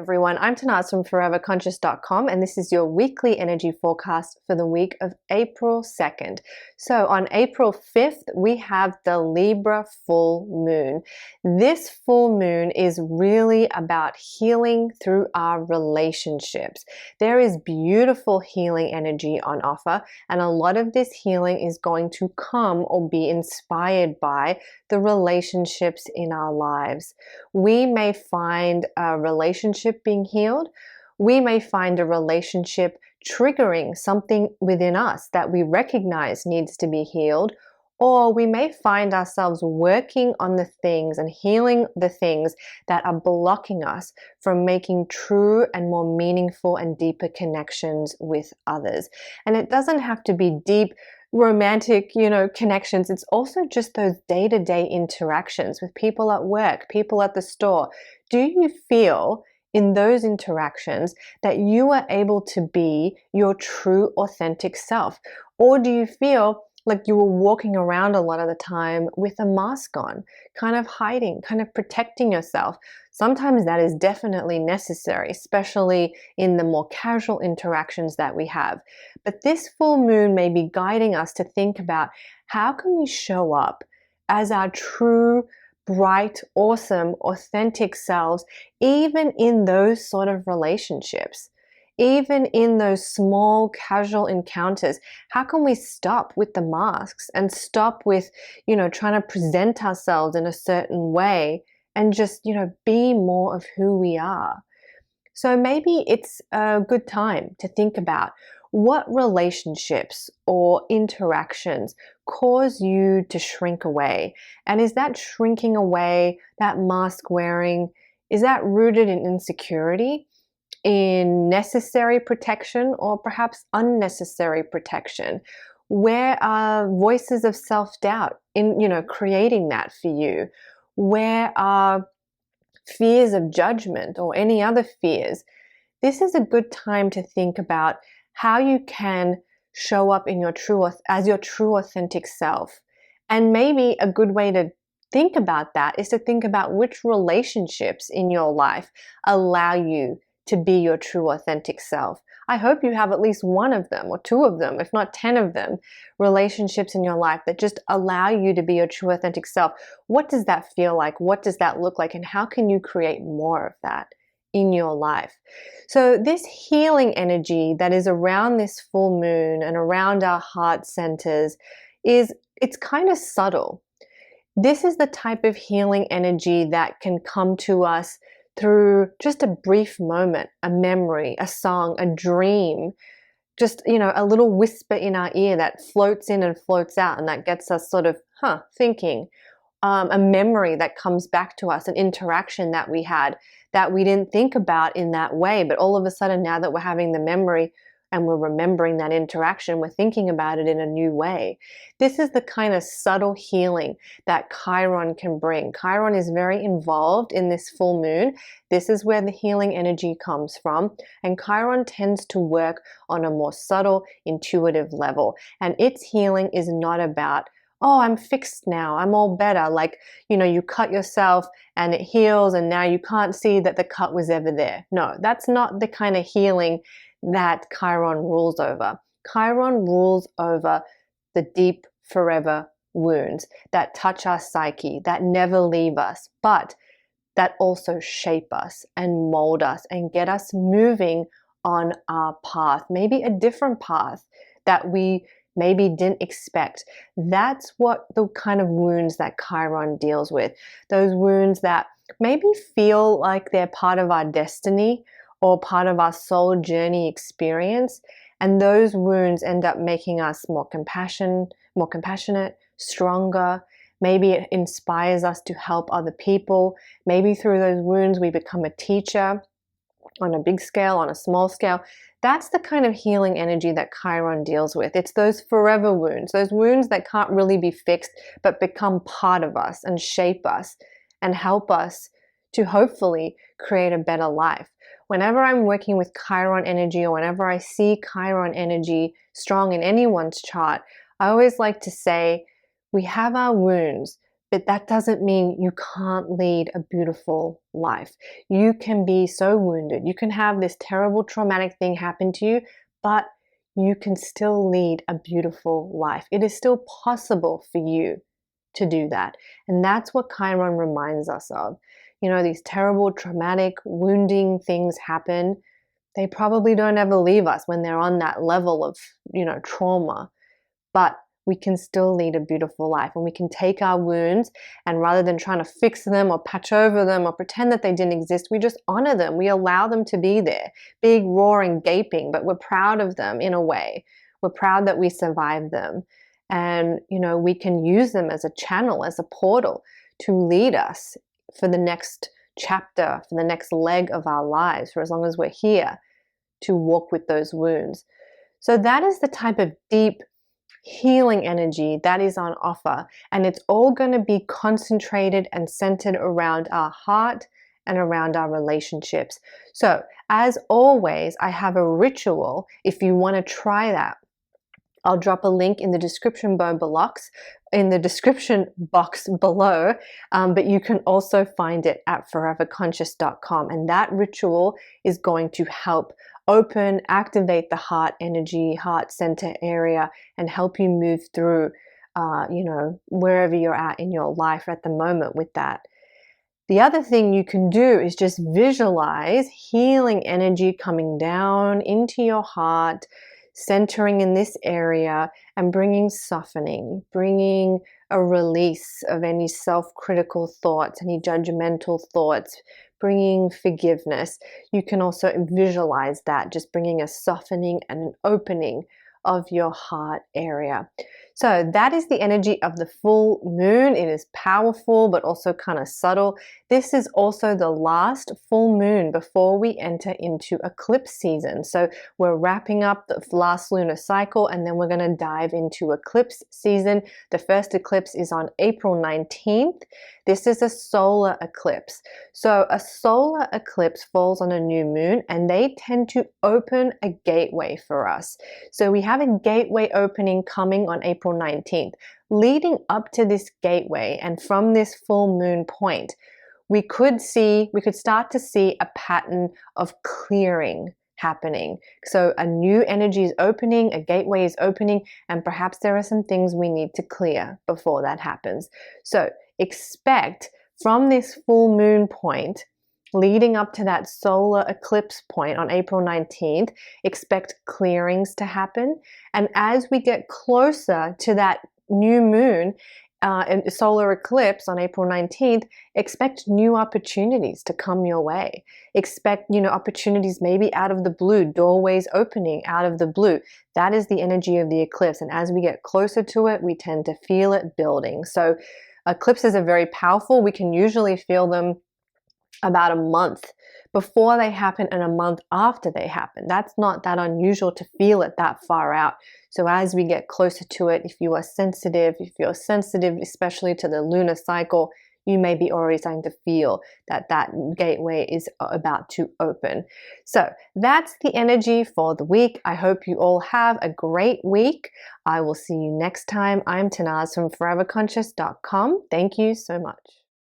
Everyone, I'm Tanaaz from foreverconscious.com, and this is your weekly energy forecast for the week of April 2nd. So on April 5th, we have the Libra full moon. This full moon is really about healing through our relationships. There is beautiful healing energy on offer, and a lot of this healing is going to come or be inspired by the relationships in our lives. We may find a relationship being healed. We may find a relationship triggering something within us that we recognize needs to be healed. Or we may find ourselves working on the things and healing the things that are blocking us from making true and more meaningful and deeper connections with others. And it doesn't have to be deep, romantic, connections. It's also just those day-to-day interactions with people at work, people at the store. Do you feel in those interactions that you are able to be your true, authentic self? Or do you feel like you were walking around a lot of the time with a mask on, kind of hiding, kind of protecting yourself? Sometimes that is definitely necessary, especially in the more casual interactions that we have. But this full moon may be guiding us to think about how can we show up as our true, bright, awesome, authentic selves, even in those sort of relationships. Even in those small casual encounters, how can we stop with the masks and stop with, trying to present ourselves in a certain way and just, be more of who we are? So maybe it's a good time to think about what relationships or interactions cause you to shrink away. And is that shrinking away, that mask wearing, is that rooted in insecurity, in necessary protection, or perhaps unnecessary protection? Where are voices of self-doubt in, creating that for you? Where are fears of judgment or any other fears? This is a good time to think about how you can show up in as your true authentic self. And maybe a good way to think about that is to think about which relationships in your life allow you to be your true authentic self. I hope you have at least one of them or two of them, if not 10 of them, relationships in your life that just allow you to be your true authentic self. What does that feel like? What does that look like? And how can you create more of that in your life? So this healing energy that is around this full moon and around our heart centers it's kind of subtle. This is the type of healing energy that can come to us through just a brief moment, a memory, a song, a dream, just, a little whisper in our ear that floats in and floats out, and that gets us sort of, thinking. A memory that comes back to us, an interaction that we had that we didn't think about in that way, but all of a sudden now that we're having the memory and we're remembering that interaction, we're thinking about it in a new way. This is the kind of subtle healing that Chiron can bring. Chiron is very involved in this full moon. This is where the healing energy comes from. And Chiron tends to work on a more subtle, intuitive level. And its healing is not about, oh, I'm fixed now, I'm all better. Like, you cut yourself and it heals and now you can't see that the cut was ever there. No, that's not the kind of healing that Chiron rules over. Chiron rules over the deep, forever wounds that touch our psyche, that never leave us, but that also shape us and mold us and get us moving on our path, maybe a different path that we maybe didn't expect. That's what the kind of wounds that Chiron deals with. Those wounds that maybe feel like they're part of our destiny or part of our soul journey experience. And those wounds end up making us more compassionate, stronger. Maybe it inspires us to help other people. Maybe through those wounds we become a teacher on a big scale, on a small scale. That's the kind of healing energy that Chiron deals with. It's those forever wounds, those wounds that can't really be fixed, but become part of us and shape us and help us to hopefully create a better life. Whenever I'm working with Chiron energy, or whenever I see Chiron energy strong in anyone's chart, I always like to say, we have our wounds, but that doesn't mean you can't lead a beautiful life. You can be so wounded. You can have this terrible traumatic thing happen to you, but you can still lead a beautiful life. It is still possible for you to do that. And that's what Chiron reminds us of. You know, these terrible, traumatic, wounding things happen. They probably don't ever leave us when they're on that level of, trauma. But we can still lead a beautiful life, and we can take our wounds, and rather than trying to fix them or patch over them or pretend that they didn't exist, we just honor them. We allow them to be there, big, roaring, gaping, but we're proud of them in a way. We're proud that we survived them. And, we can use them as a channel, as a portal to lead us for the next chapter, for the next leg of our lives, for as long as we're here to walk with those wounds. So that is the type of deep healing energy that is on offer, and it's all going to be concentrated and centered around our heart and around our relationships. So as always, I have a ritual if you want to try that. I'll drop a link in the description box below, but you can also find it at foreverconscious.com, and that ritual is going to help activate the heart energy, heart center area, and help you move through, wherever you're at in your life at the moment with that. The other thing you can do is just visualize healing energy coming down into your heart, centering in this area, and bringing softening, bringing a release of any self-critical thoughts, any judgmental thoughts, bringing forgiveness. You can also visualize that, just bringing a softening and an opening of your heart area. So that is the energy of the full moon. It is powerful, but also kind of subtle. This is also the last full moon before we enter into eclipse season. So we're wrapping up the last lunar cycle, and then we're going to dive into eclipse season. The first eclipse is on April 19th. This is a solar eclipse. So a solar eclipse falls on a new moon, and they tend to open a gateway for us. So we have a gateway opening coming on April 19th. Leading up to this gateway and from this full moon point, we could start to see a pattern of clearing happening. So a new energy is opening, a gateway is opening, and perhaps there are some things we need to clear before that happens. So expect from this full moon point, leading up to that solar eclipse point on April 19th, expect clearings to happen. And as we get closer to that new moon and solar eclipse on April 19th, expect new opportunities to come your way. Expect, opportunities maybe out of the blue, doorways opening out of the blue. That is the energy of the eclipse. And as we get closer to it, we tend to feel it building. So eclipses are very powerful. We can usually feel them about a month before they happen and a month after they happen. That's not that unusual to feel it that far out. So as we get closer to it, if you're sensitive especially to the lunar cycle, you may be already starting to feel that gateway is about to open. So that's the energy for the week. I hope you all have a great week. I will see you next time. I'm Tanaaz from foreverconscious.com. Thank you so much.